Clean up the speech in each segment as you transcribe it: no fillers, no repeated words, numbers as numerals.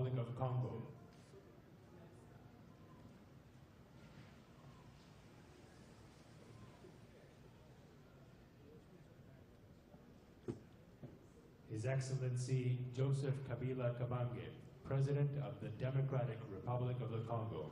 Republic of Congo. His Excellency Joseph Kabila Kabange, President of the Democratic Republic of the Congo.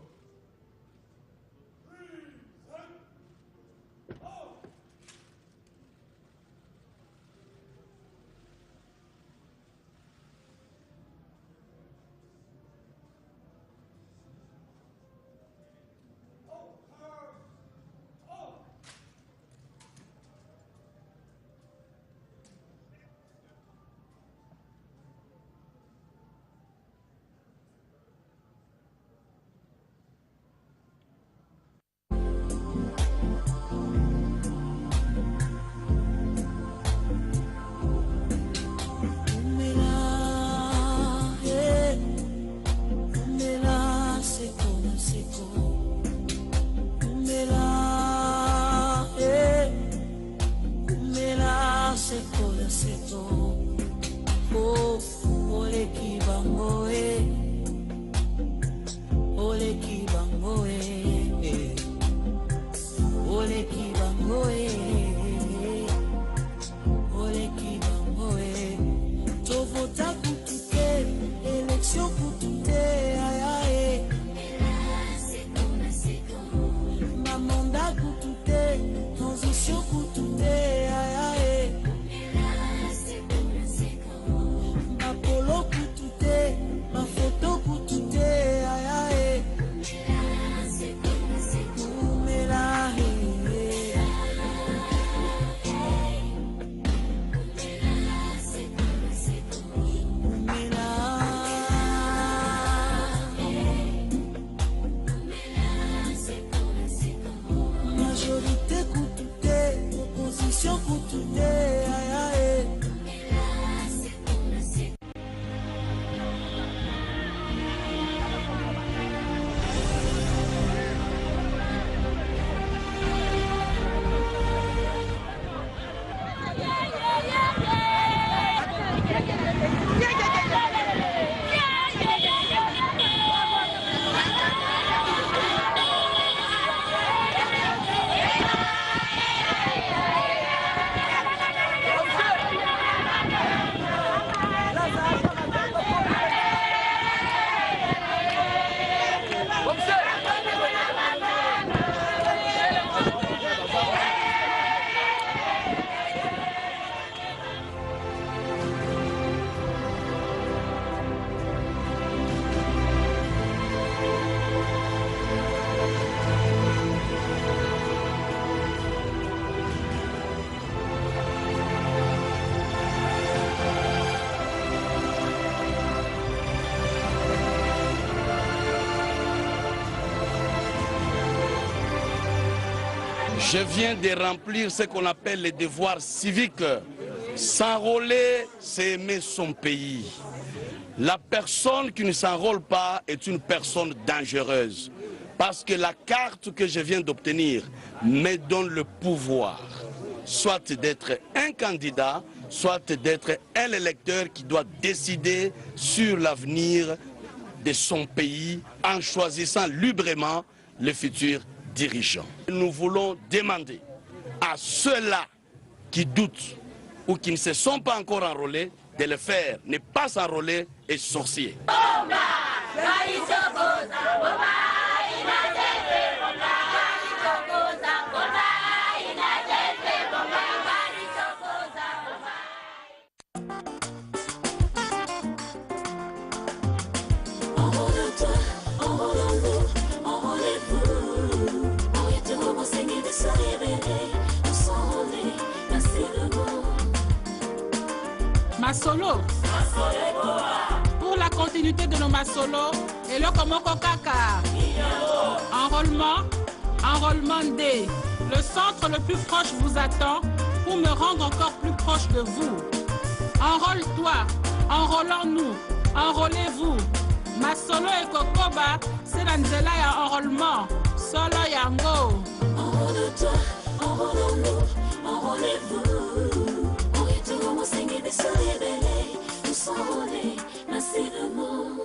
Je viens de remplir ce qu'on appelle les devoirs civiques. S'enrôler, c'est aimer son pays. La personne qui ne s'enrôle pas est une personne dangereuse. Parce que la carte que je viens d'obtenir me donne le pouvoir, soit d'être un candidat, soit d'être un électeur qui doit décider sur l'avenir de son pays en choisissant librement le futur dirigeant. Nous voulons demander à ceux-là qui doutent ou qui ne se sont pas encore enrôlés de le faire, ne pas s'enrôler et sorcier. Masolo. Pour la continuité de nos Masolo, et le Komoko Kaka. Enrôlement D. Le centre le plus proche vous attend pour me rendre encore plus proche de vous. Enrôle-toi, enrôlons-nous, enrôlez-vous. Masolo et Kokoba, c'est l'Anzela et enrôlement. Solo Yango. Enrôle-toi, enrôlons-nous, enrôlez-vous. On se réveiller, nous s'enrôler massivement.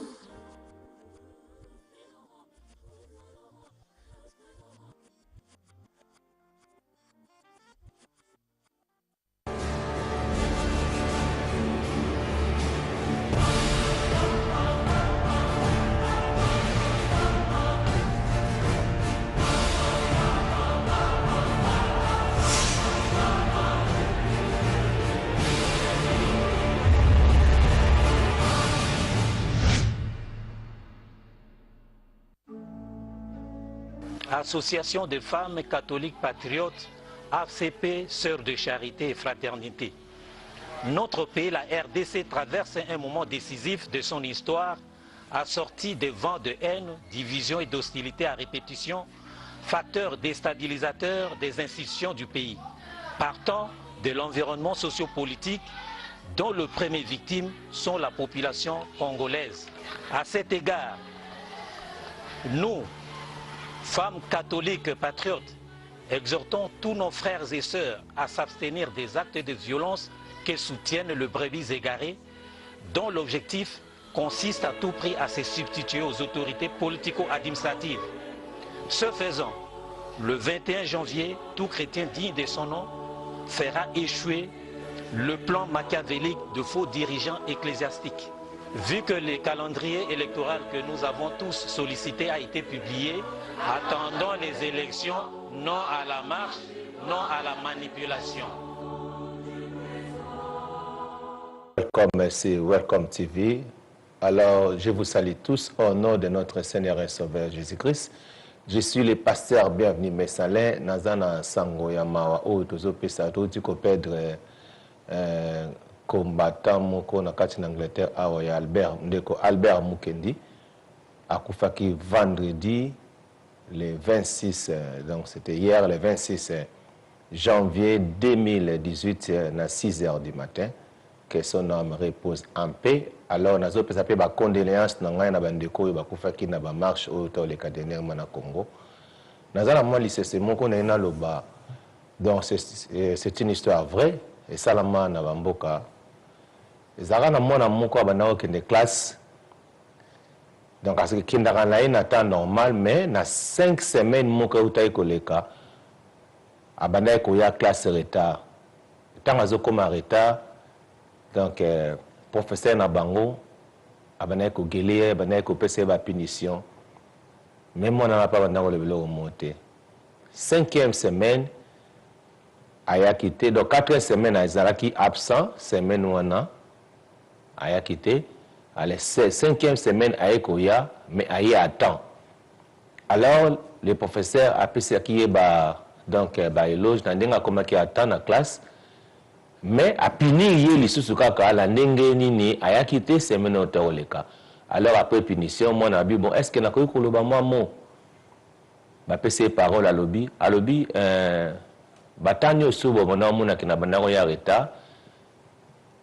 Association des femmes catholiques patriotes, ACP, Sœurs de charité et fraternité. Notre pays, la RDC, traverse un moment décisif de son histoire, assorti de vents de haine, division et d'hostilité à répétition, facteurs déstabilisateurs des institutions du pays, partant de l'environnement sociopolitique dont les premières victimes sont la population congolaise. À cet égard, nous, femmes catholiques patriotes, exhortons tous nos frères et sœurs à s'abstenir des actes de violence qui soutiennent le brebis égaré, dont l'objectif consiste à tout prix à se substituer aux autorités politico-administratives. Ce faisant, le 21 janvier, tout chrétien digne de son nom fera échouer le plan machiavélique de faux dirigeants ecclésiastiques. Vu que le calendrier électoral que nous avons tous sollicité a été publié, attendons les élections, non à la marche, non à la manipulation. Welcome, c'est Welcome TV. Alors, je vous salue tous au nom de notre Seigneur et Sauveur Jésus-Christ. Je suis le pasteur Bienvenu Messalin, Nazana Sango Yamawa, où tozo pesa tout ko perdre combattant moko na kati na Angleterre awa ya Albert Mukendi akufaki vendredi le 26 donc c'était hier le 26 janvier 2018 à 6 h du matin. Que son âme repose en paix. Alors, nous avons fait des condoléances dans les bandeko et bakufaki na ba marche autour les cadres na Congo. Nous avons lycée c'est mon qu'on a loba. Donc c'est une histoire vraie et ça la man na bamboka. Ezara na mona moko abana ko de classe. Donc parce que kindara na ina temps normal mais na 5 semaines moko utai koleka. Abana ko ya classe retard. Tant azokoma retard. Donc, professeur Nabango, abanaye ko guérir, abanaye ko pese ba punition. Même moi, on n'a pas le monté. 5e semaine, aya quitté. Donc, 4e semaine, Aizara qui absent, semaine ou an, aya quitté. Allez, 5e semaine, aya koya, mais aya attend. Alors, le professeur a pu qui est donc, éloge, n'a comment qui attend la classe. Mais à punir les sous-kaka la ndenge nini aya quitté semaine otoleka. Alors après punition mon abi bon est-ce que na ko koloba moi mo ba pese parole à lobby batanyo subo bona mona kina banako ya reta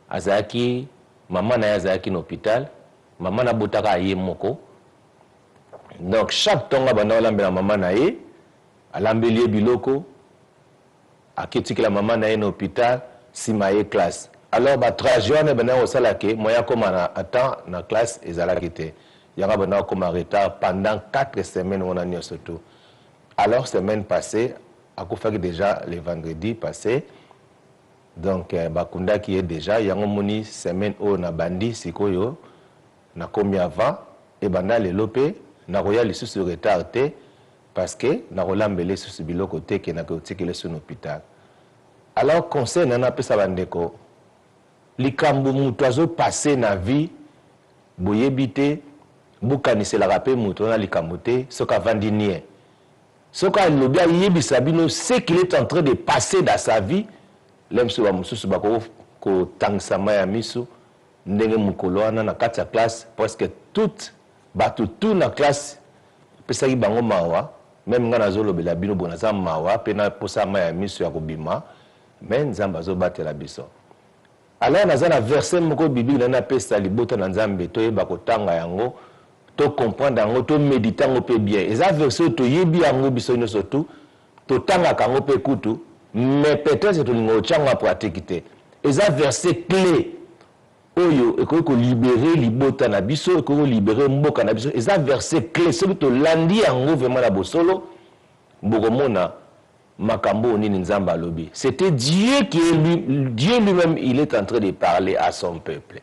azaki maman na azaki na hôpital maman na botaka ye moko donc chaque tonga bana lambela maman na ye alambeli biloko akitiki la maman na ye na hôpital si maye classe. Alors, 3 jours, on a salake, moyen comme attend na classe et zalakite. Il y a comme un retard pendant 4 semaines, on a mis surtout. Alors, semaine passée, à Koufaki déjà le vendredi passé, donc, Bakunda qui est déjà, il y a une semaine où on a bandi, sikoyo, na komi avant, et banda le lopé, na roya les sous retardé, parce que na rolambele sous bilo côté qui n'a que le sur l'hôpital. Alors, conseil nana pesa bandeko, likambu mutu azo passé na vie, boyebite, bukanise la rapé mutu na likambu te, soka vandinien. Soka lobia yebisa bino, ce qu'il est en train de passer dans sa vie, l'em suba mususu bako ko tangsama ya misu, ndenge mukolo wana na kati ya classe, presque toute, batu tout na classe, pesa bango mawa, même nga nazo lobela bino bonaza mawa, pena posa ma ya misu ya kobima, mais nzamba zo batela biso. Alors naza na verset moko biblique na pesa libota na nzambe to yeba kotanga yango to comprendre yango to méditer yango pe bien. Eza verset to yebi yango biso nyonso tout to tanga kango pe kutu mais peut-être to lingo changa pratique te. Eza verset clé oyo eko libérer libota na biso eko libérer mboka na biso. Eza verset clé ce to landi yango vraiment na bosolo bokomona makambo nini nzamba lobi. C'était Dieu qui est Dieu lui-même, il est en train de parler à son peuple.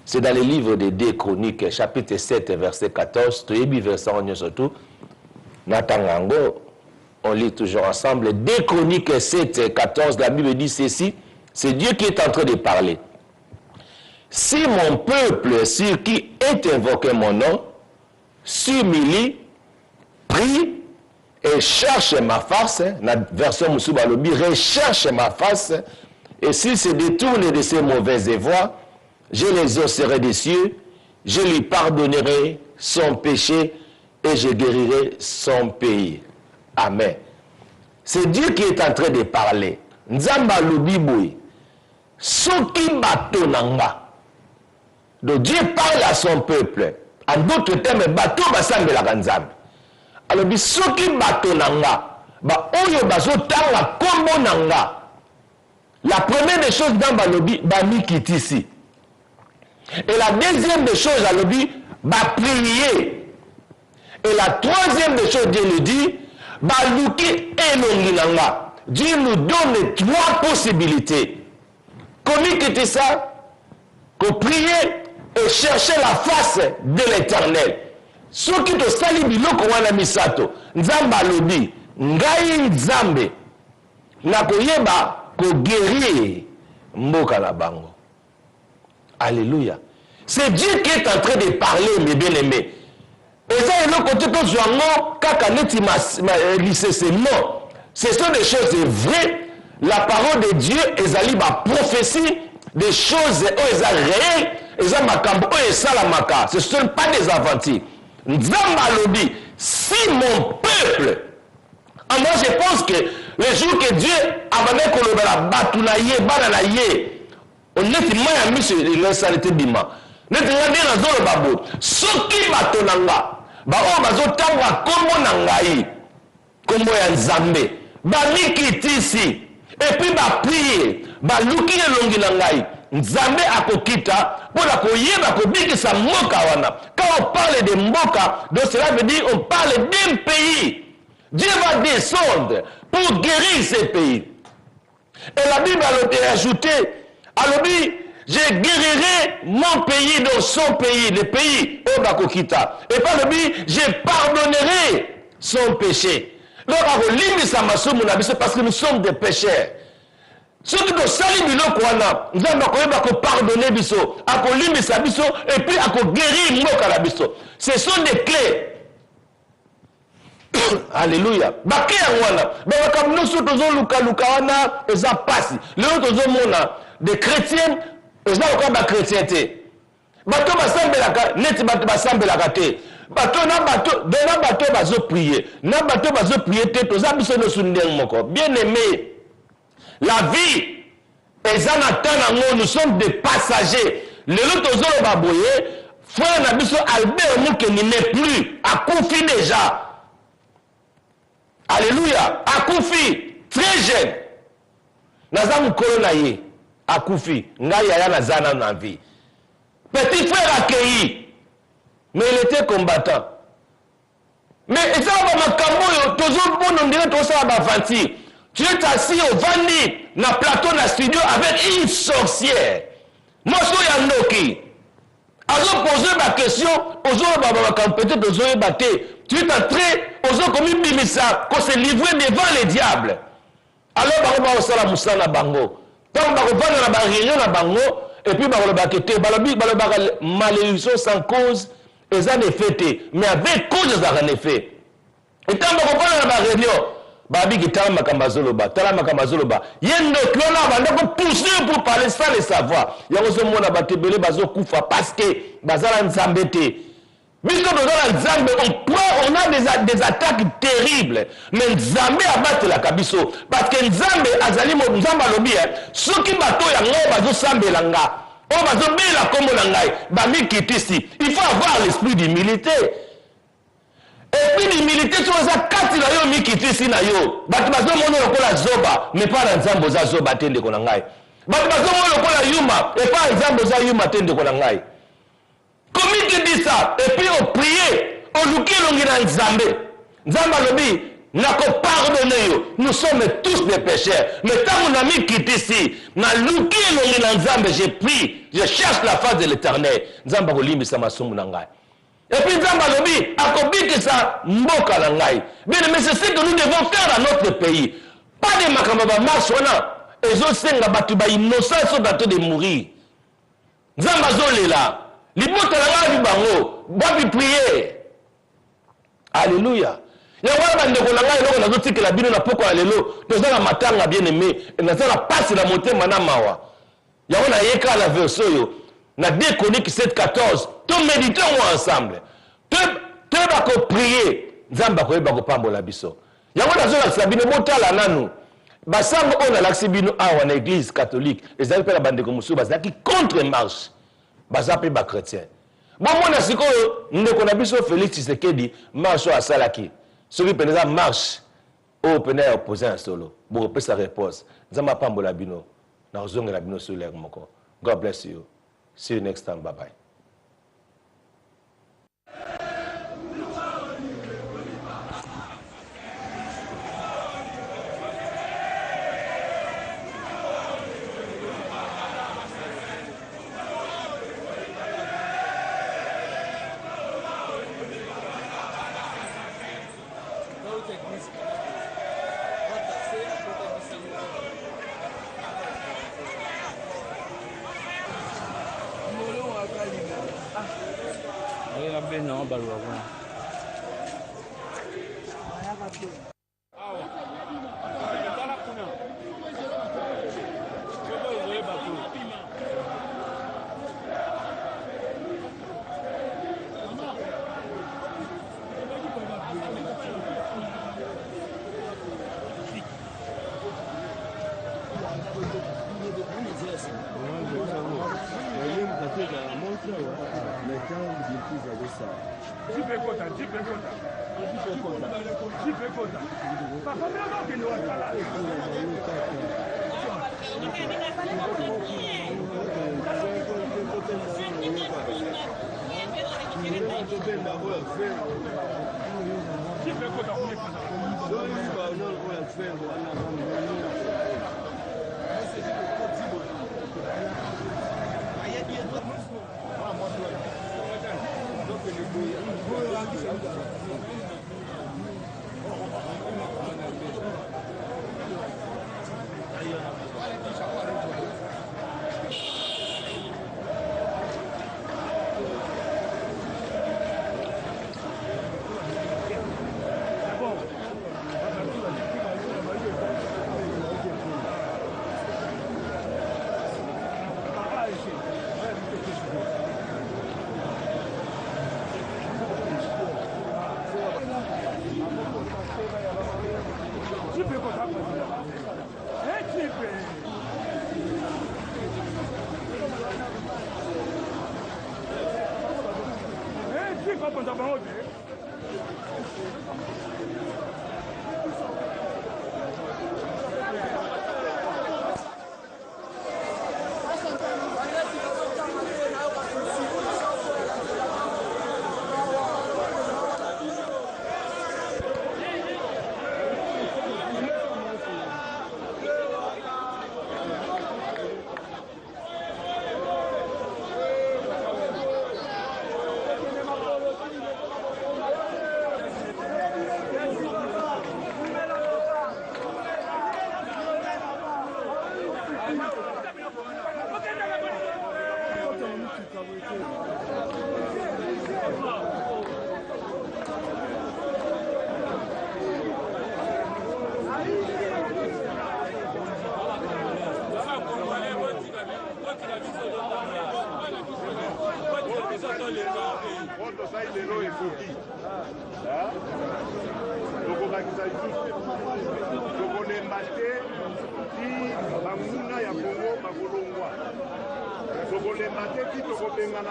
C'est dans le livre de 2 Chroniques, chapitre 7, verset 14, toyebi verset on surtout. Natangango, on lit toujours ensemble. 2 Chroniques 7, 14, la Bible dit ceci, c'est Dieu qui est en train de parler. Si mon peuple, sur qui est invoqué mon nom, s'humilie, prie, et cherche ma face, la version Moussouba Lobi, recherche ma face, et s'il se détourne de ses mauvaises voies, je les osserai des cieux, je lui pardonnerai son péché et je guérirai son pays. Amen. C'est Dieu qui est en train de parler. Nzamba Lobi Boui, Soki Bato Nanga. Donc Dieu parle à son peuple. En d'autres termes, Bato Basambe la Nzambe. Alors, Soki Bato Nanga, Oyo Bazo Tanga Kombo Nanga. La première des choses dans Balobi, Bami Kitisi. Et la deuxième des choses, Balobi, prier. Et la troisième des choses, Dieu nous dit, Baluki Elonginanga. Dieu nous donne trois possibilités. Comment quitter ça? Qu'on prie et chercher la face de l'Éternel. Ce qui te sali biloko wana misato. Nzamba lobi, ngai nzambe. Na koyeba ko guérir mboka na bango. Alléluia. C'est Dieu qui est en train de parler, mes bien-aimés. Et ça, il est côté que Joango, Kakaneti lycée, c'est non. Ce sont des choses vraies. La parole de Dieu, ezali ba prophétie, des choses réelles, eza makambo oyo esalamaka. Ce ne sont pas des aventures. Nzamba lobi, si mon peuple, moi je pense que le jour que Dieu avait kolobela batu na ye, bana na ye, on est maya mise l'insalité bima. Neti ngandi na zolo babo, soki bato nanga, ba o bazo tangwa kombo na ngai, kombo ya Nzambe, ba mikitisi, et puis ba prier, ba luki elongi na ngai, Nzambe akokita, pour la koyeba kobikisa mboka wana. Quand on parle de mboka, donc cela veut dire on parle d'un pays. Dieu va descendre pour guérir ces pays. Et la Bible a ajouté, elle dit, je guérirai mon pays dans son pays, le pays Obakokita. Et pas le dit, je pardonnerai son péché. Donc, parce que nous sommes des pécheurs. Ce qui nous salit biloko wana, nous allons pardonner biso, akolimisa biso, et puis guérir mboka la biso. Ce sont des clés. Alléluia. Baki wana, comme nous sommes tous luka wana, eza pasi. Les autres mona des chrétiens, eza encore ba chrétienté. Bato basambelaka, neti bato basambelaka te. Bato na bato bazo prier. Na bato bazo prier te, toza biso no sundeng moko. Bien aimé. La vie, nous sommes des passagers. Le Lotozolo Baboye, frère Nabiso Albert Moukeni n'est plus, a confié déjà. Alléluia, a confié, très jeune. Nazam Kolonaye, a confié, Ngaya Nazana na vie. Petit frère accueilli, mais il était combattant. Mais ça va ma toujours bon, on dirait que ça va avantir. Tu es assis au Vandi, dans le plateau, dans le studio, avec une sorcière. Moi, je suis Yandoki. Alors, poser ma question, peut-être aux autres battés. Tu es entré, aux autres comme une bimissa, qu'on s'est livré devant les diables. Alors, on va au Moussana Bango. Quand on va revenir dans la réunion à Bango, et puis on va quitter, malédiction sans cause, et ça n'est fait. Mais avec cause, ça n'a fait. Et quand on va revenir dans la réunion, Babi qui tala makamazoloba, yendo klona banda ko pousser pour parler sans le savoir. Yango so mona batebele bazo kufa parce que bazala nzambe te. Biso bazala nzambe, on a des attaques terribles. Mais nzambe abattre la kabiso parce que nzambe azali mo nzamba lobi soki bato yango bazo sambela nga. O bazo bela kombo na ngai, ba mikitisi. Il faut avoir l'esprit d'humilité. Et puis l'humilité sur ça kati na yo mikitisi na yo. Batu bazo mono lokola zoba, mais pas nzambo za zoba tende ko na ngai. Batu bazo mono lokola yuma, et pas nzambo za yuma tende ko na ngai. Comment tu dis ça? Et puis on prie, on luki longi na nzambe. Nzamba lobi, nako pardonner yo. Nous sommes tous des pécheurs. Mais tant mon ami kitisi, na luki longi na nzambe, je prie, je cherche la face de l'Éternel. Nzamba ko limisa masumu na ngai. Et puis Nzamba lobi, akobiki sa mboka na ngai. Bien, mais c'est ce que nous devons faire dans notre pays. Pas de makamaba marche wana. Ezo senga batu ba innocent so dato de mourir. Nzamba zolela. Libota la ngai bango, babi prier. Alléluia. yango wana bandeko na ngai eloko nazotikela bino na poko ya lelo toza na matanga bien aimé naza na pasi na motema na mawa yango nayeka na verse oyo na 2 Chroniques 7:14 tomédite ngo ensemble toyeba koprier nzambe akoyeba kopambola biso yango nazolakisa bino botala nanu basango oyo nalakisi bino awa na église catholique ezali mpe na bandeko mosusu bazalaki contre marche baza mpe bachrétien bomona sikoyo ndeko na biso Félix Tshisekedi marche oyo asalaki soki pene eza marche oyo pene ya opposé ya solo bokopesa réponse nzambe apambola bino na kozongela bino sur l'air moko. God bless you. See you next time. Bye bye. Não, barulho.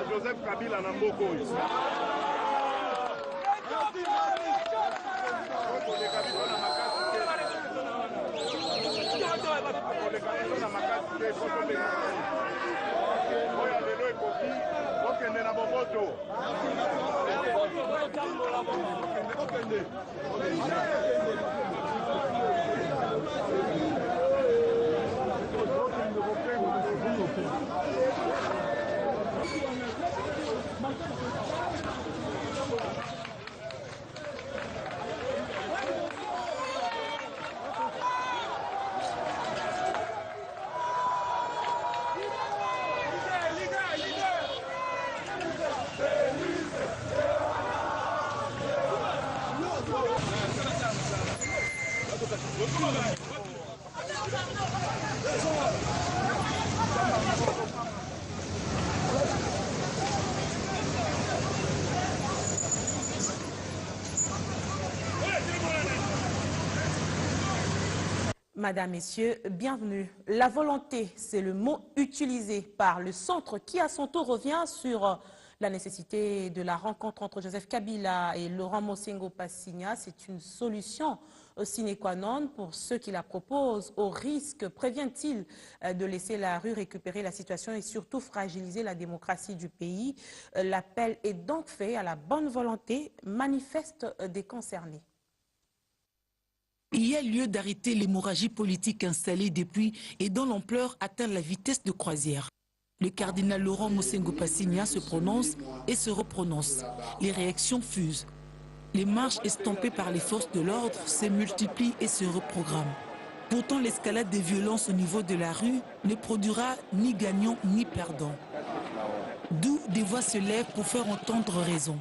Joseph Kabila na mboko oyo. Oya lelo ekoki okende na boboto. Okende. Madame, Messieurs, bienvenue. La volonté, c'est le mot utilisé par le centre qui, à son tour, revient sur la nécessité de la rencontre entre Joseph Kabila et Laurent Mosengo Passigna. C'est une solution sine qua non pour ceux qui la proposent. Au risque, prévient-il, de laisser la rue récupérer la situation et surtout fragiliser la démocratie du pays? L'appel est donc fait à la bonne volonté manifeste des concernés. Il y a lieu d'arrêter l'hémorragie politique installée depuis et dont l'ampleur atteint la vitesse de croisière. Le cardinal Laurent Mosengo Passigna se prononce et se reprononce. Les réactions fusent. Les marches estampées par les forces de l'ordre se multiplient et se reprogramment. Pourtant, l'escalade des violences au niveau de la rue ne produira ni gagnant ni perdant. D'où des voix se lèvent pour faire entendre raison.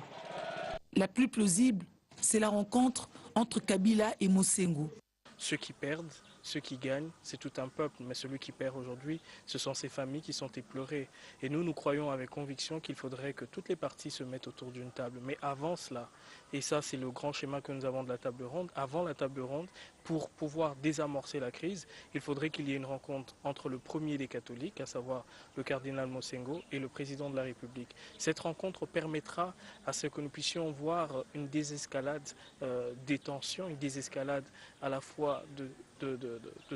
La plus plausible, c'est la rencontre entre Kabila et Mosengo. Ceux qui perdent, ceux qui gagnent, c'est tout un peuple. Mais celui qui perd aujourd'hui, ce sont ces familles qui sont éplorées. Et nous croyons avec conviction qu'il faudrait que toutes les parties se mettent autour d'une table. Mais avant cela, et ça c'est le grand schéma que nous avons de la table ronde, avant la table ronde, pour pouvoir désamorcer la crise, il faudrait qu'il y ait une rencontre entre le premier des catholiques, à savoir le cardinal Mosengo, et le président de la République. Cette rencontre permettra à ce que nous puissions voir une désescalade des tensions, une désescalade à la fois de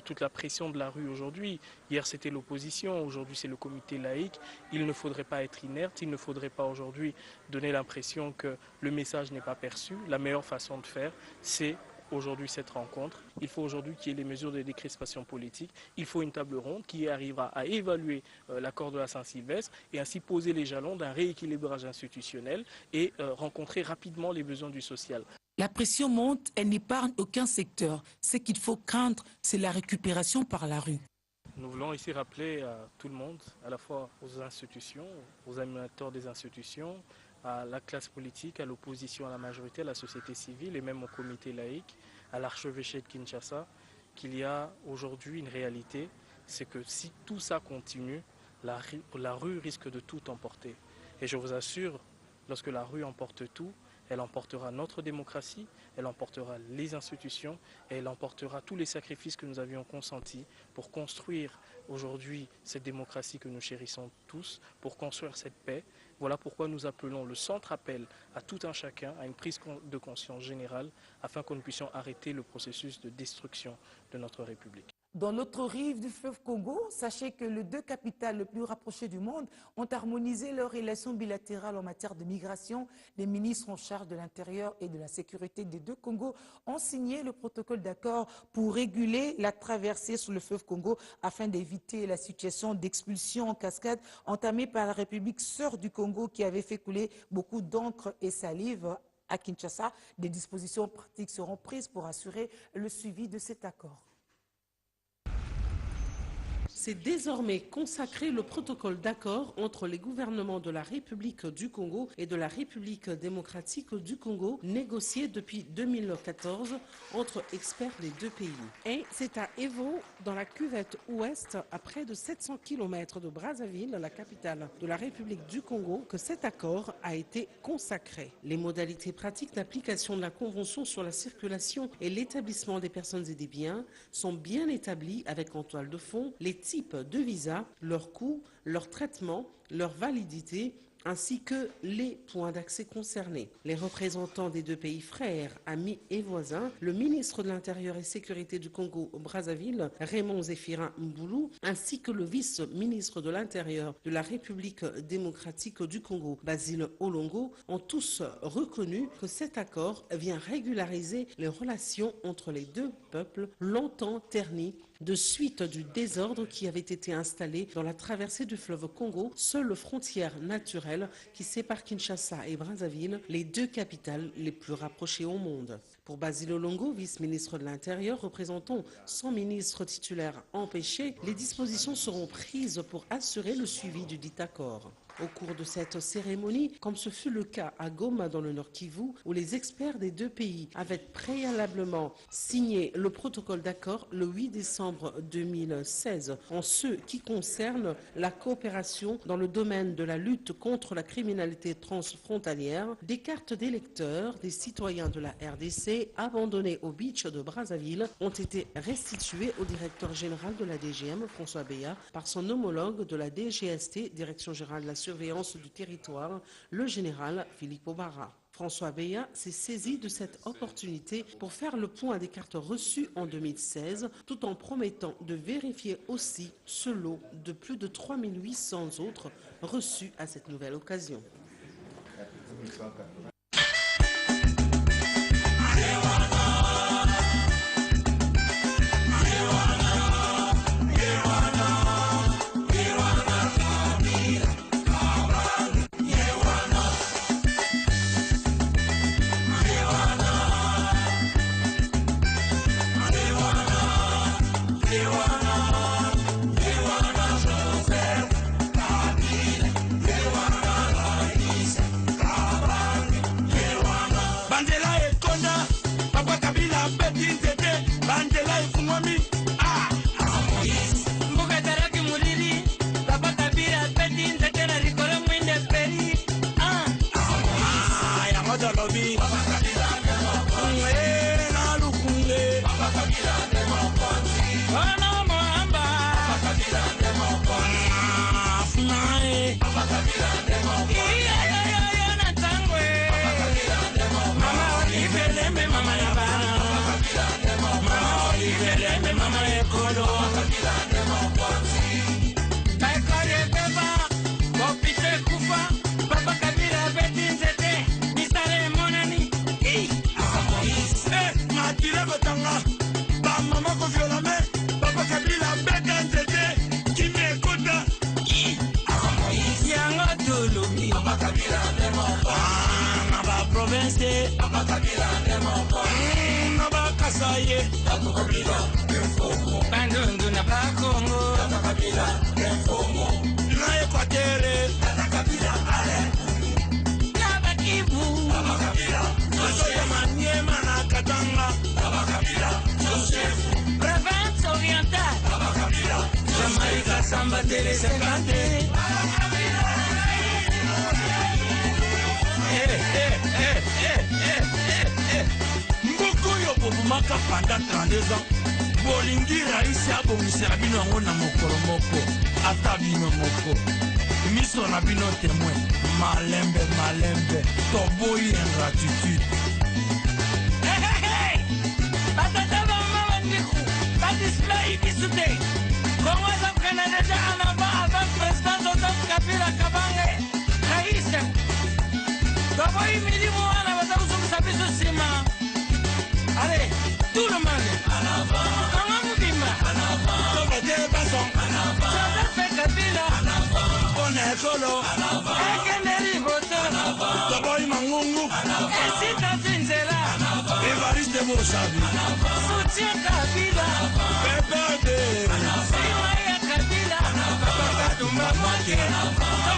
toute la pression de la rue aujourd'hui. Hier c'était l'opposition, aujourd'hui c'est le comité laïque. Il ne faudrait pas être inerte, il ne faudrait pas aujourd'hui donner l'impression que le message n'est pas perçu. La meilleure façon de faire, c'est aujourd'hui cette rencontre. Il faut aujourd'hui qu'il y ait les mesures de décrispation politique. Il faut une table ronde qui arrivera à évaluer l'accord de la Saint-Sylvestre et ainsi poser les jalons d'un rééquilibrage institutionnel et rencontrer rapidement les besoins du social. La pression monte, elle n'épargne aucun secteur. Ce qu'il faut craindre, c'est la récupération par la rue. Nous voulons ici rappeler à tout le monde, à la fois aux institutions, aux animateurs des institutions, à la classe politique, à l'opposition, à la majorité, à la société civile et même au comité laïque, à l'archevêché de Kinshasa, qu'il y a aujourd'hui une réalité, c'est que si tout ça continue, la rue risque de tout emporter. Et je vous assure, lorsque la rue emporte tout, elle emportera notre démocratie, elle emportera les institutions et elle emportera tous les sacrifices que nous avions consentis pour construire aujourd'hui cette démocratie que nous chérissons tous, pour construire cette paix. Voilà pourquoi nous appelons, le centre appelle à tout un chacun à une prise de conscience générale afin que nous puissions arrêter le processus de destruction de notre République. Dans l'autre rive du fleuve Congo, sachez que les deux capitales les plus rapprochées du monde ont harmonisé leurs relations bilatérales en matière de migration. Les ministres en charge de l'intérieur et de la sécurité des deux Congos ont signé le protocole d'accord pour réguler la traversée sur le fleuve Congo afin d'éviter la situation d'expulsion en cascade entamée par la République sœur du Congo qui avait fait couler beaucoup d'encre et salive à Kinshasa. Des dispositions pratiques seront prises pour assurer le suivi de cet accord. C'est désormais consacré le protocole d'accord entre les gouvernements de la République du Congo et de la République démocratique du Congo, négocié depuis 2014 entre experts des deux pays. Et c'est à Evo, dans la cuvette ouest, à près de 700 km de Brazzaville, la capitale de la République du Congo, que cet accord a été consacré. Les modalités pratiques d'application de la Convention sur la circulation et l'établissement des personnes et des biens sont bien établies avec en toile de fond les types de visa, leur coût, leur traitement, leur validité, ainsi que les points d'accès concernés. Les représentants des deux pays frères, amis et voisins, le ministre de l'Intérieur et Sécurité du Congo Brazzaville, Raymond Zéphirin Mboulou, ainsi que le vice-ministre de l'Intérieur de la République démocratique du Congo, Basile Olongo, ont tous reconnu que cet accord vient régulariser les relations entre les deux peuples longtemps ternies de suite du désordre qui avait été installé dans la traversée du fleuve Congo, seule frontière naturelle qui sépare Kinshasa et Brazzaville, les deux capitales les plus rapprochées au monde. Pour Basile Olongo, vice-ministre de l'Intérieur, représentant 100 ministres titulaires empêchés, les dispositions seront prises pour assurer le suivi du dit accord. Au cours de cette cérémonie, comme ce fut le cas à Goma dans le Nord Kivu, où les experts des deux pays avaient préalablement signé le protocole d'accord le 8 décembre 2016 en ce qui concerne la coopération dans le domaine de la lutte contre la criminalité transfrontalière, des cartes d'électeurs des citoyens de la RDC abandonnés au beach de Brazzaville ont été restituées au directeur général de la DGM, François Beya, par son homologue de la DGST, Direction générale de la surveillance du territoire, le général Philippe Obara. François Beya s'est saisi de cette opportunité pour faire le point des cartes reçues en 2016, tout en promettant de vérifier aussi ce lot de plus de 3800 autres reçus à cette nouvelle occasion. Maka pendant 32 ans, Bolingi Raïs a bongi Rabino na mokolo moko, ata bino moko. Miso Rabino témoin, malembe, toboyi ingratitude. Hey! Batata mama niku, batisplay bisute. Comment ça prenne déjà en avant avec président Joseph Kabila Kabange, Raïs. Toboyi mili mwana batamusu sabiso sima. Allez, tout le monde en avant. Comment vous dites en avant. Tobete Basson en avant. Joseph Kabila en avant. On est solo en avant. Ekenderi Boto en avant. Toboyi Mangungu en avant. Esita Finzela en avant. Evariste Bosabi en avant. Soutien Kabila en avant. Pepe en avant. Simaya Kabila en avant. Papa Tumba Mwake en avant.